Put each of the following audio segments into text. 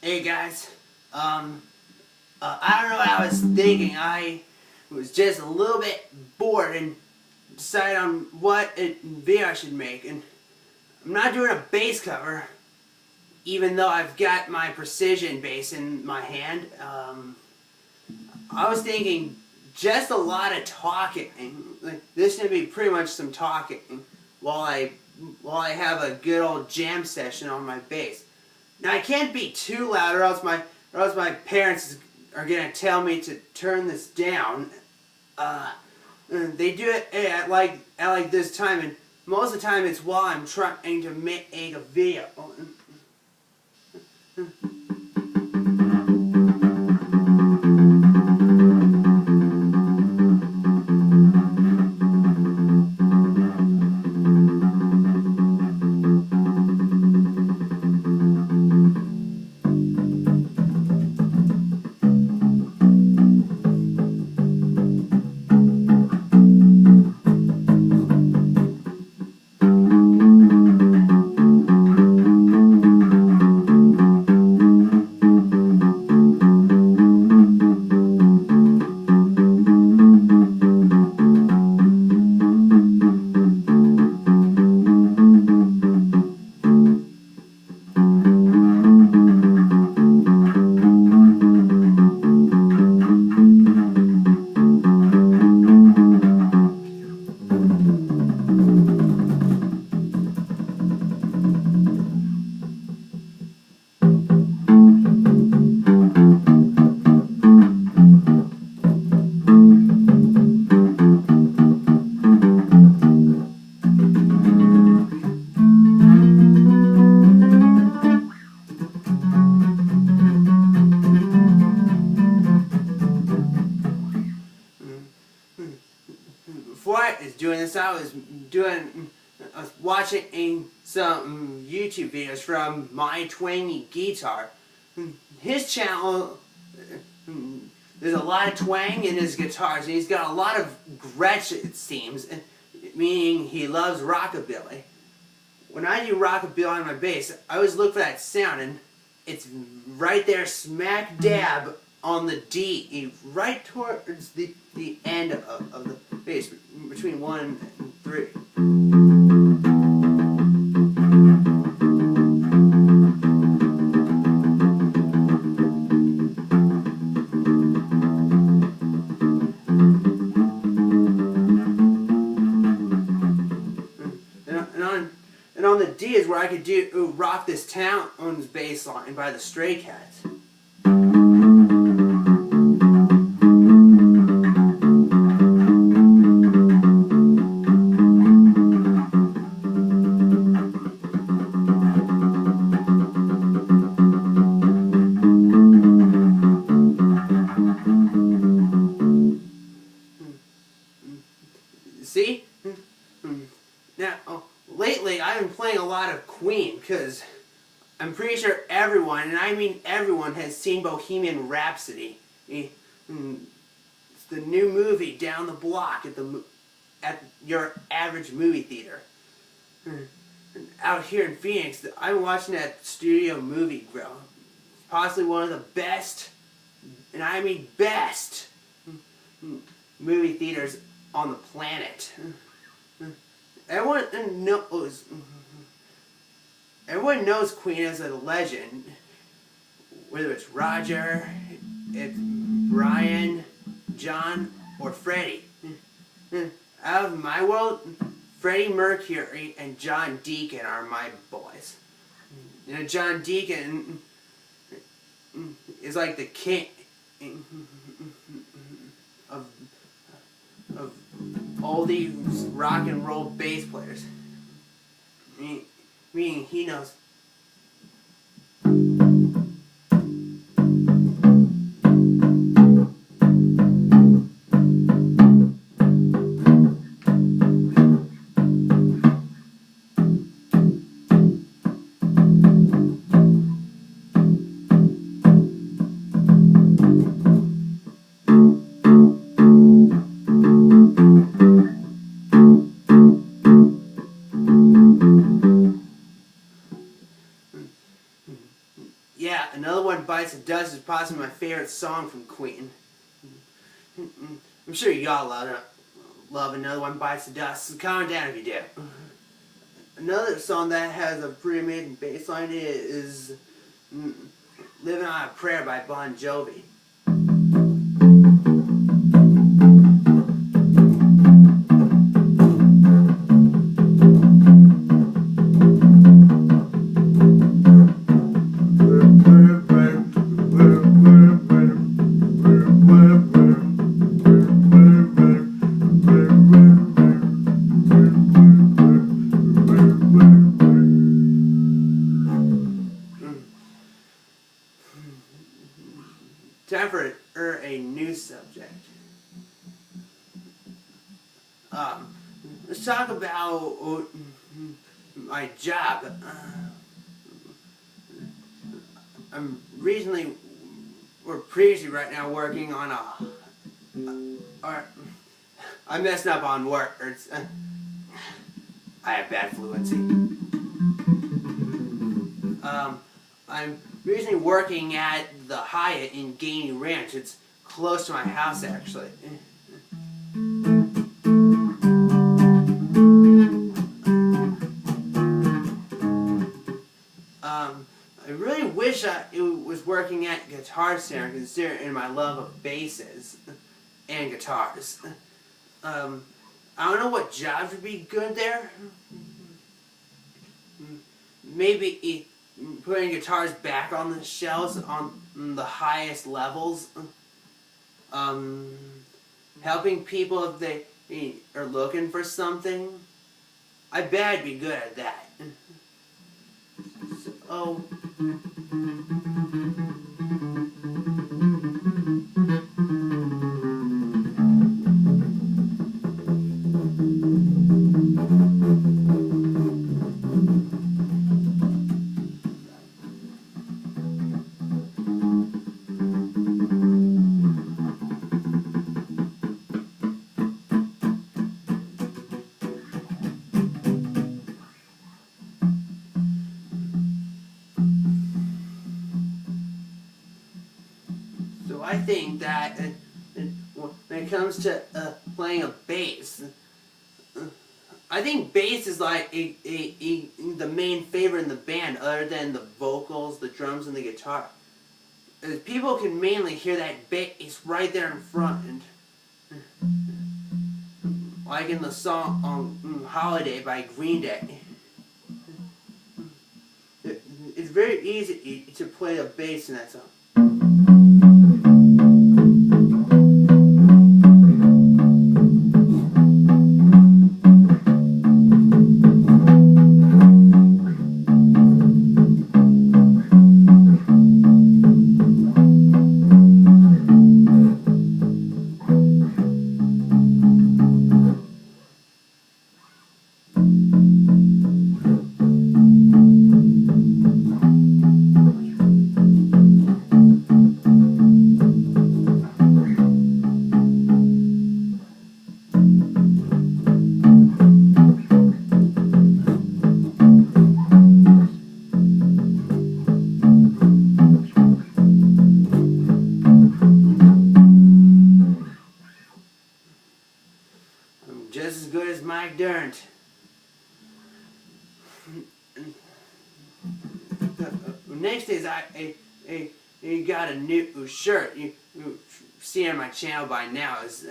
Hey guys, I don't know what I was thinking. I was just a little bit bored and decided on what video I should make. And I'm not doing a bass cover, even though I've got my precision bass in my hand. I was thinking just a lot of talking. Like, this is gonna be pretty much some talking while I have a good old jam session on my bass. Now I can't be too loud, or else my parents are gonna tell me to turn this down. They do it at like this time, and most of the time it's while I'm trying to make a video. Before I was doing this, I was watching some YouTube videos from My Twangy Guitar. His channel, there's a lot of twang in his guitars, and he's got a lot of Gretsch, it seems, meaning he loves rockabilly. When I do rockabilly on my bass, I always look for that sound, and it's right there, smack dab on the D, right towards the end of the bass, between 1 and 3. And on the D is where I could do Rock This Town's bass line by the Stray Cats. See? Now, lately I've been playing a lot of Queen, because I'm pretty sure everyone, and I mean everyone, has seen Bohemian Rhapsody. It's the new movie down the block at your average movie theater. Out here in Phoenix, I'm watching that Studio Movie Grill. Possibly one of the best, and I mean best, movie theaters on the planet. Everyone knows Queen as a legend. Whether it's Roger, it's Brian, John, or Freddie. Out of my world, Freddie Mercury and John Deacon are my boys. You know, John Deacon is like the king of all these rock and roll bass players. Meaning he knows. Yeah, Another One Bites the Dust is possibly my favorite song from Queen. I'm sure y'all love Another One Bites the Dust. So comment down if you do. Another song that has a pretty amazing bass line is Living on a Prayer by Bon Jovi. Time for a new subject. Let's talk about my job. I'm recently, or previously right now, working on I messed up on words. I have bad fluency. I'm recently working at the Hyatt in Gainey Ranch. It's close to my house, actually. I really wish I was working at Guitar Center, considering my love of basses and guitars. I don't know what jobs would be good there. Maybe putting guitars back on the shelves on the highest levels. Helping people if they are looking for something. I bet I'd be good at that. So, I think that when it comes to playing a bass, I think bass is like the main favorite in the band, other than the vocals, the drums, and the guitar. People can mainly hear that bass right there in front, like in the song "Holiday" by Green Day. It's very easy to play the bass in that song. Just as good as Mike Dirnt. Next is I got a new shirt. You see on my channel by now is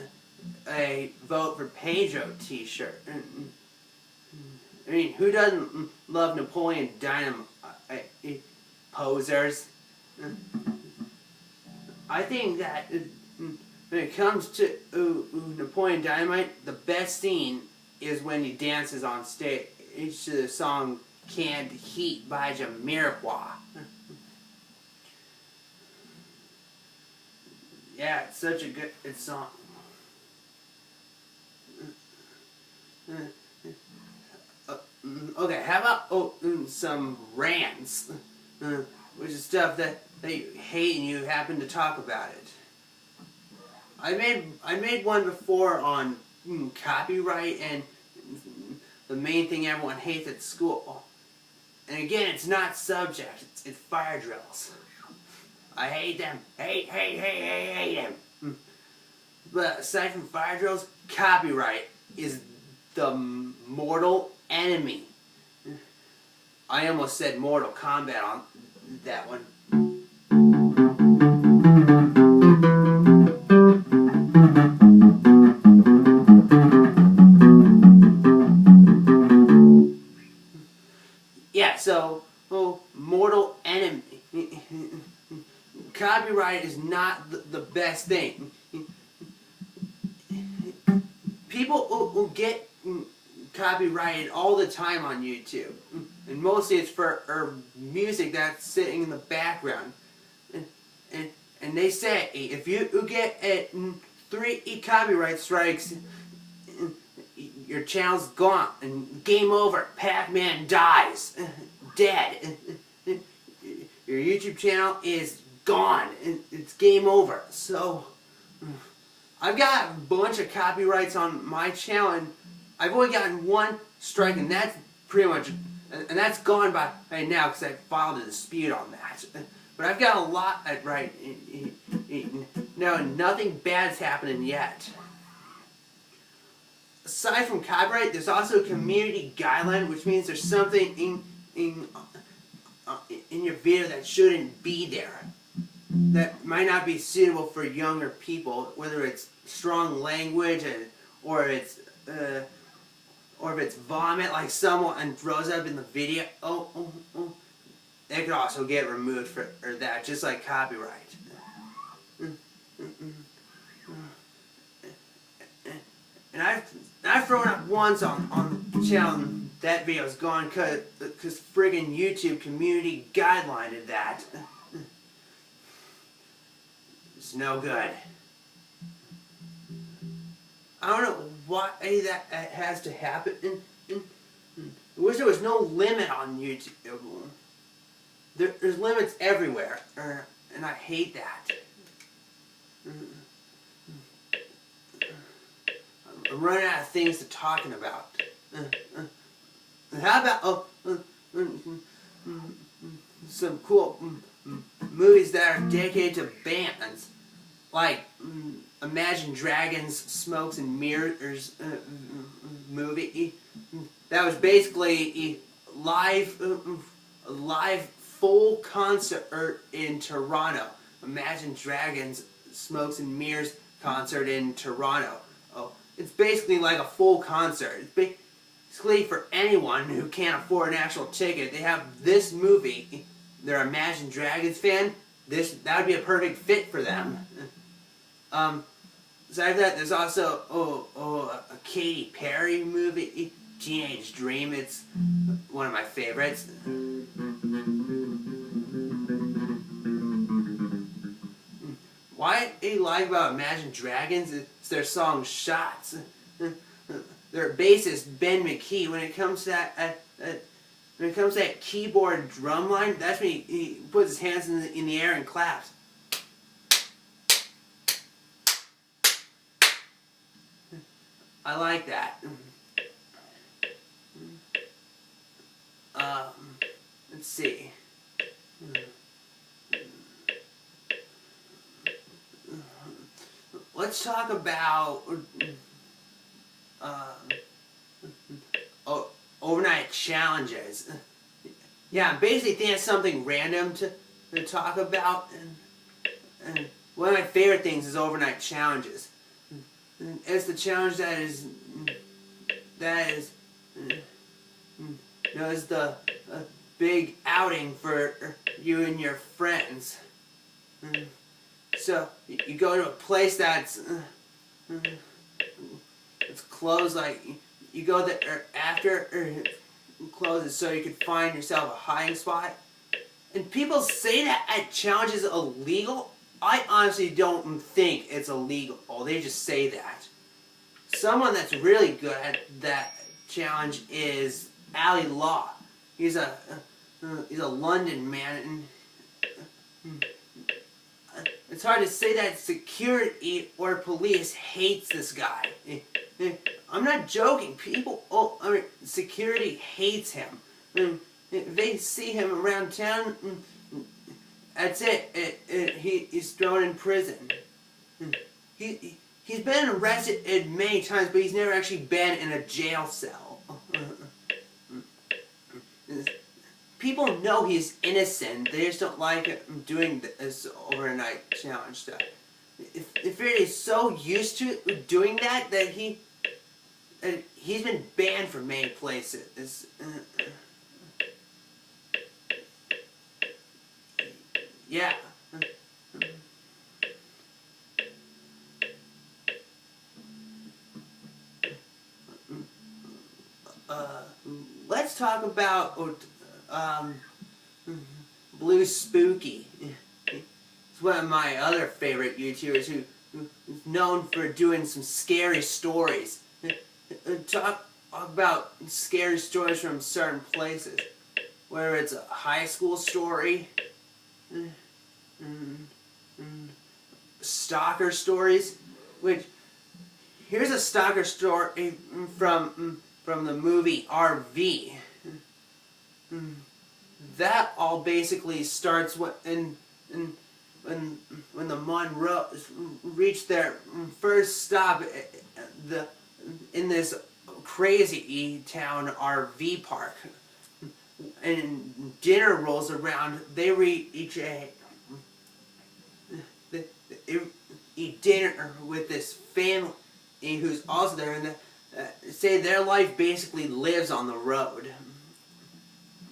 a Vote for Pedro t-shirt. I mean, who doesn't love Napoleon Dynamite posers? I think that when it comes to Napoleon Dynamite, the best scene is when he dances on stage to the song Canned Heat by Jamiroquai. Yeah, it's such a good song. Okay, how about some rants, which is stuff that you hate and you happen to talk about it. I made one before on copyright and the main thing everyone hates at school. And again, it's not subject, it's fire drills. I hate them. Hate them. But aside from fire drills, copyright is the mortal enemy. I almost said Mortal Kombat on that one. Yeah, so, mortal enemy. Copyright is not the best thing. People who get copyrighted all the time on YouTube, and mostly it's for music that's sitting in the background. And they say if you get 3 copyright strikes, your channel's gone and game over. Pac-Man dies, dead. Your YouTube channel is gone. It's game over. So I've got a bunch of copyrights on my channel, and I've only gotten 1 strike, and that's pretty much, and that's gone by now because I filed a dispute on that. But I've got a lot right. No, nothing bad's happening yet. Aside from copyright, there's also a community guideline, which means there's something in your video that shouldn't be there, that might not be suitable for younger people, whether it's strong language or if it's vomit like someone throws up in the video. They could also get removed for that, just like copyright. And I've thrown up once on the channel, and that video's gone because friggin' YouTube community guidelined that. It's no good. I don't know why that has to happen. I wish there was no limit on YouTube. There's limits everywhere, and I hate that. I'm running out of things to talking about. How about some cool movies that are dedicated to bands, like Imagine Dragons' Smokes and Mirrors movie. That was basically a live full concert in Toronto. Imagine Dragons' Smokes and Mirrors concert in Toronto. It's basically like a full concert. It's basically for anyone who can't afford an actual ticket. They have this movie. They're an Imagine Dragons fan. That would be a perfect fit for them. Besides that, there's also a Katy Perry movie, Teenage Dream. It's one of my favorites. What I like about Imagine Dragons is their song Shots. Their bassist Ben McKee, when it comes to that keyboard drum line, that's when he puts his hands in the air and claps. I like that. Let's see. Let's talk about overnight challenges. Yeah, I basically think it's something random to talk about, and one of my favorite things is overnight challenges. It's the challenge that is the big outing for you and your friends. So you go to a place that's it's closed, like you go there after it closes so you can find yourself a hiding spot. And people say that challenge is illegal. I honestly don't think it's illegal. They just say that. Someone that's really good at that challenge is Ali Law. He's a London man, and it's hard to say that security or police hates this guy. I'm not joking. Security hates him. if they see him around town, that's it. He's thrown in prison. He's been arrested many times, but he's never actually been in a jail cell. People know he's innocent. They just don't like him doing this overnight challenge stuff. If he's so used to doing that he's been banned from many places. Yeah. Let's talk about Blue Spooky. He's one of my other favorite YouTubers who's known for doing some scary stories. Talk about scary stories from certain places, whether it's a high school story, stalker stories. Which here's a stalker story from the movie RV. That all basically starts when the Monroes reached their first stop in this crazy town RV park. And dinner rolls around. They eat dinner with this family who's also there, and say their life basically lives on the road.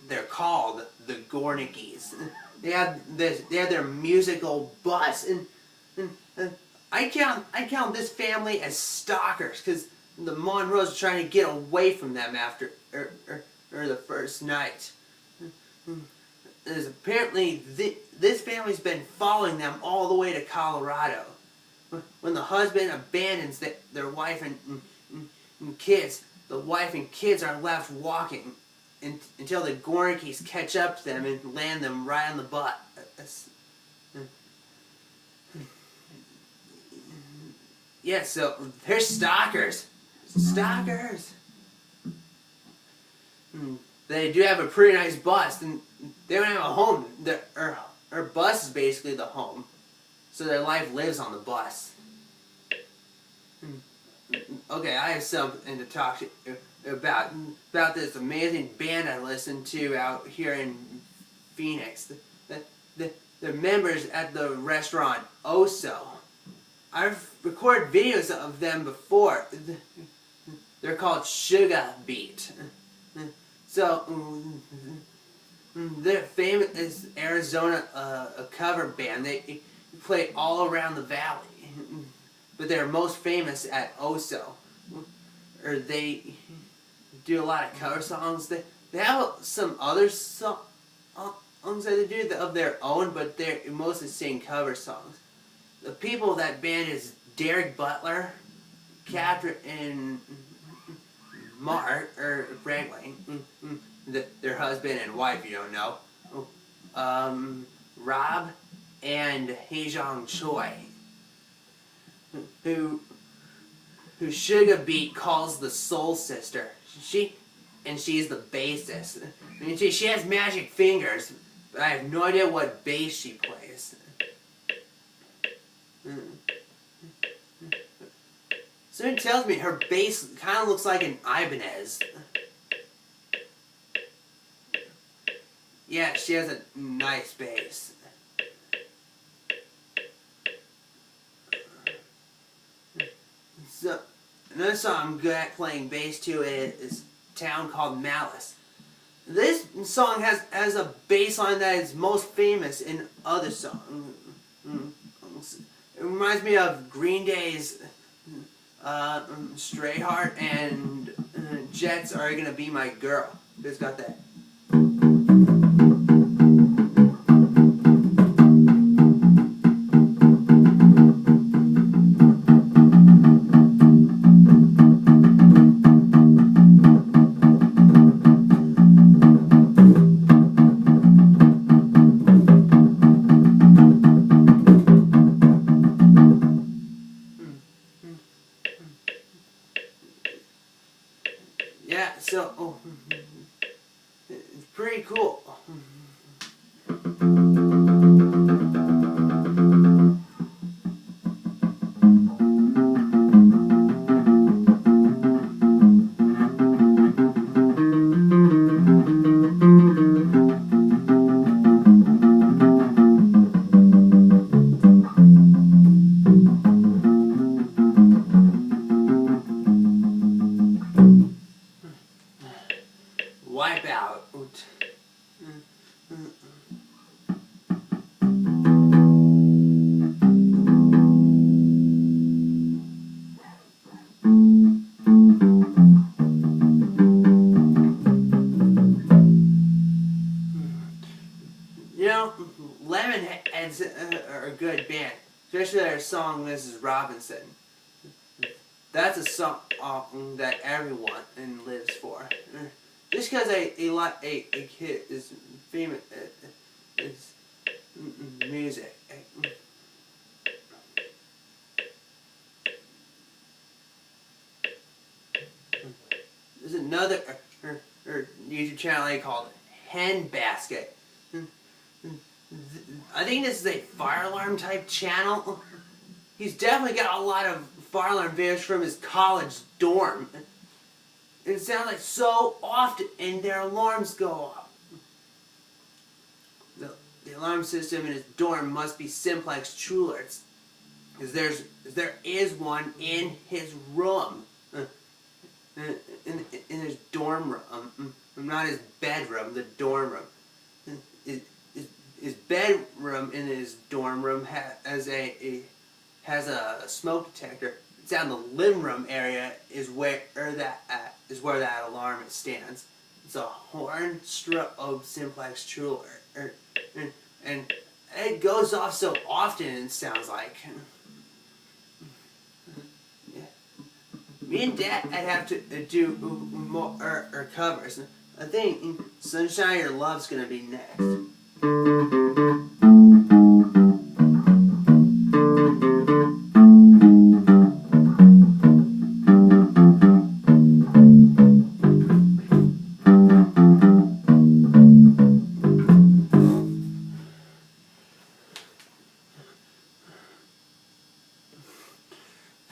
They're called the Gornickies. They have their musical bus, and I count this family as stalkers because the Monroes are trying to get away from them after the first night. There's apparently this family's been following them all the way to Colorado. When the husband abandons their wife and kids, the wife and kids are left walking until the Gornickies catch up to them and land them right on the butt. Yeah, so they're stalkers. Stalkers! They do have a pretty nice bus, and they don't have a home. Her bus is basically the home. So their life lives on the bus. Okay, I have something to talk to you about this amazing band I listen to out here in Phoenix. The members at the restaurant Oso. I've recorded videos of them before. They're called Sugar Beat. So they're famous as Arizona, a cover band. They play all around the valley, but they're most famous at Oso. Or they do a lot of cover songs. They have some other songs that they do of their own, but they're mostly sing cover songs. The people of that band is Derek Butler, Catherine, and Mark, or Franklin, their husband and wife, you don't know, Rob, and Hejong Choi, who Sugar Beat calls the soul sister. She's the bassist. I mean, she has magic fingers, but I have no idea what bass she plays. Someone tells me her bass kind of looks like an Ibanez. Yeah, she has a nice bass. So, another song I'm good at playing bass to is a town called Malice. This song has a bass line that is most famous in other songs. It reminds me of Green Day's Stray Heart and Jets Are Gonna Be My Girl. It's got that. Yeah, so You know, Lemonheads are a good band, especially their song "Mrs. Robinson." That's a song that everyone lives for. Just because a kid is famous is music. There's another YouTube channel they called Hen Basket. I think this is a fire alarm type channel. He's definitely got a lot of fire alarm videos from his college dorm. It sounds like so often, and their alarms go off. The alarm system in his dorm must be simplex Trulers, because there is one in his room, in his dorm room, not his bedroom, the dorm room. His bedroom in his dorm room has a smoke detector. Down the living room area is where that alarm stands. It's a horn strobe simplex Truler, and it goes off so often. It sounds like. Yeah. Me and Dad, I'd have to do more covers. I think "Sunshine Your Love's" gonna be next.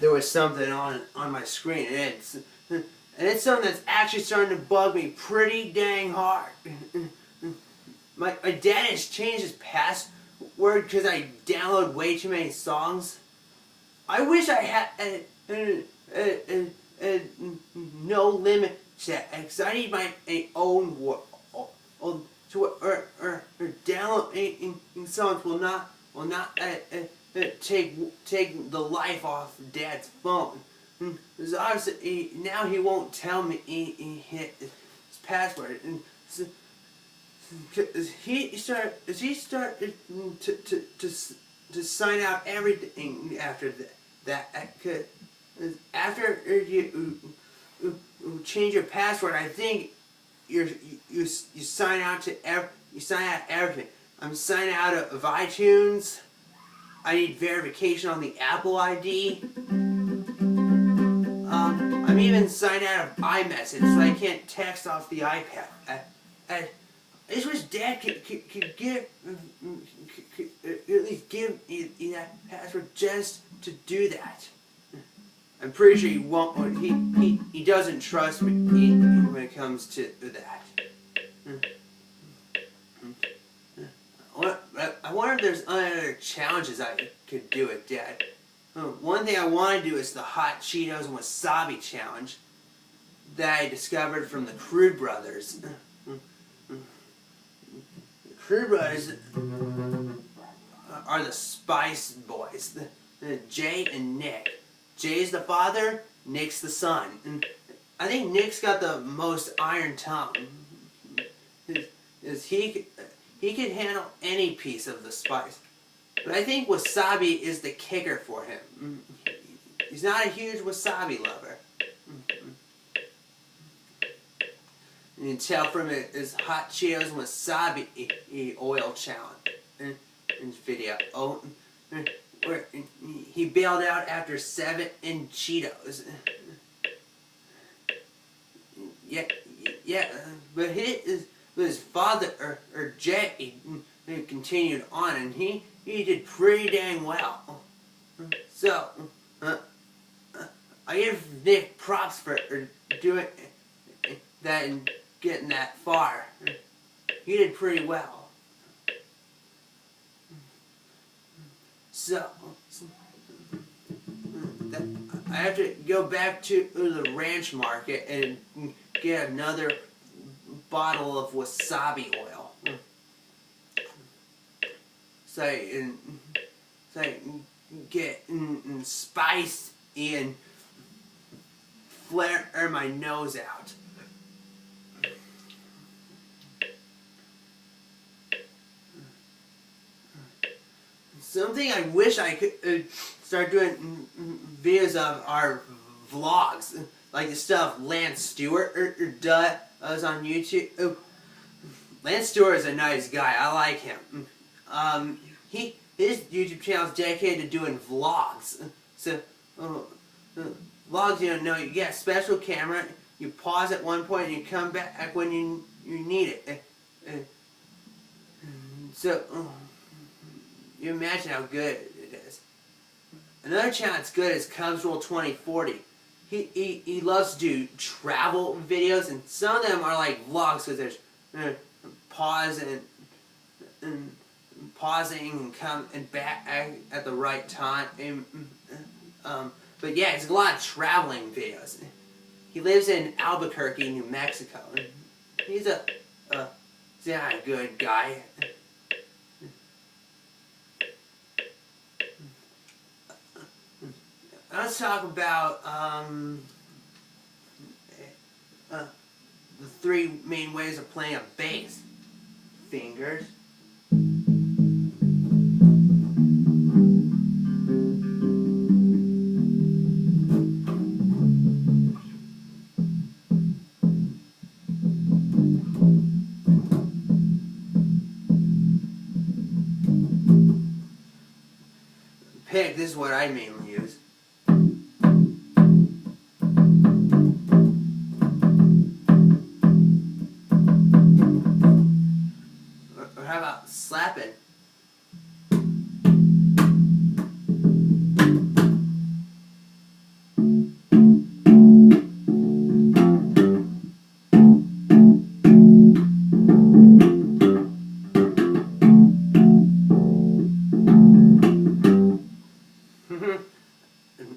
There was something on my screen, and it's something that's actually starting to bug me pretty dang hard. My dad has changed his password because I download way too many songs. I wish I had no limit set, because I need my own world. Or downloading songs will not take the life off Dad's phone. Because obviously now he won't tell me his password. And so, he started to sign out everything after that. After you change your password, I think you sign out everything. I'm signing out of iTunes. I need verification on the Apple ID. I'm even signed out of iMessage, so I can't text off the iPad. I just wish Dad could give at least give me that password just to do that. I'm pretty sure he won't. He doesn't trust me when it comes to that. I wonder if there's other challenges I could do with Dad. One thing I want to do is the hot Cheetos and wasabi challenge that I discovered from the Crude Brothers. The Crude Brothers are the Spice Boys, Jay and Nick. Jay's the father, Nick's the son. And I think Nick's got the most iron tongue. He can handle any piece of the spice. But I think wasabi is the kicker for him. He's not a huge wasabi lover. You can tell from his hot Cheetos and wasabi oil challenge in his video. Where he bailed out after 7 in Cheetos. But his father, or Jay, continued on, and he did pretty dang well. So, I give Nick props for doing that and getting that far. He did pretty well. So, I have to go back to the ranch market and get another bottle of wasabi oil. So I get spice and flare my nose out. something I wish I could start doing videos of are vlogs, like the stuff Lance Stewart does on YouTube. Lance Stewart is a nice guy. I like him. His YouTube channel is dedicated to doing vlogs. So vlogs, you you get a special camera. You pause at one point and you come back when you need it. So you imagine how good it is. Another channel that's good is Cubsroll 2040. He loves to do travel videos, and some of them are like vlogs because there's pause and pausing and come and back at the right time. But yeah, it's a lot of traveling videos. He lives in Albuquerque, New Mexico. He's a good guy. Let's talk about the three main ways of playing a bass. Fingers. Pick, this is what I mainly use. Or how about slapping?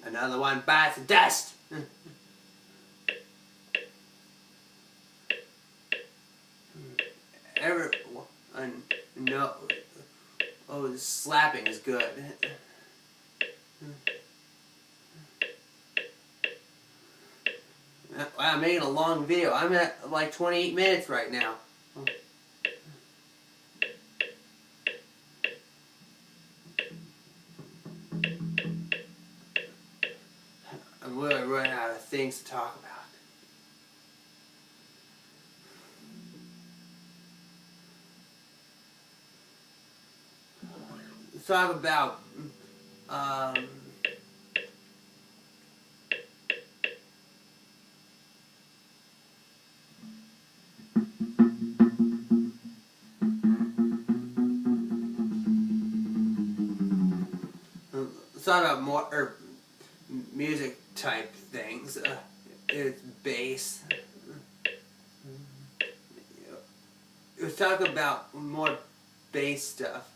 Another one bites the dust. Everyone know. Oh, the slapping is good. Wow, I'm making a long video. I'm at like 28 minutes right now. I'm really running out of things to talk about. Let's talk about more music type things. It's bass. Let's talk about more bass stuff.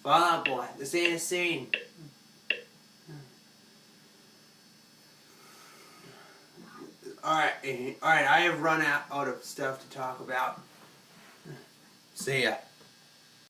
Fall Out Boy, this ain't a scene. Alright, I have run out of stuff to talk about. See ya.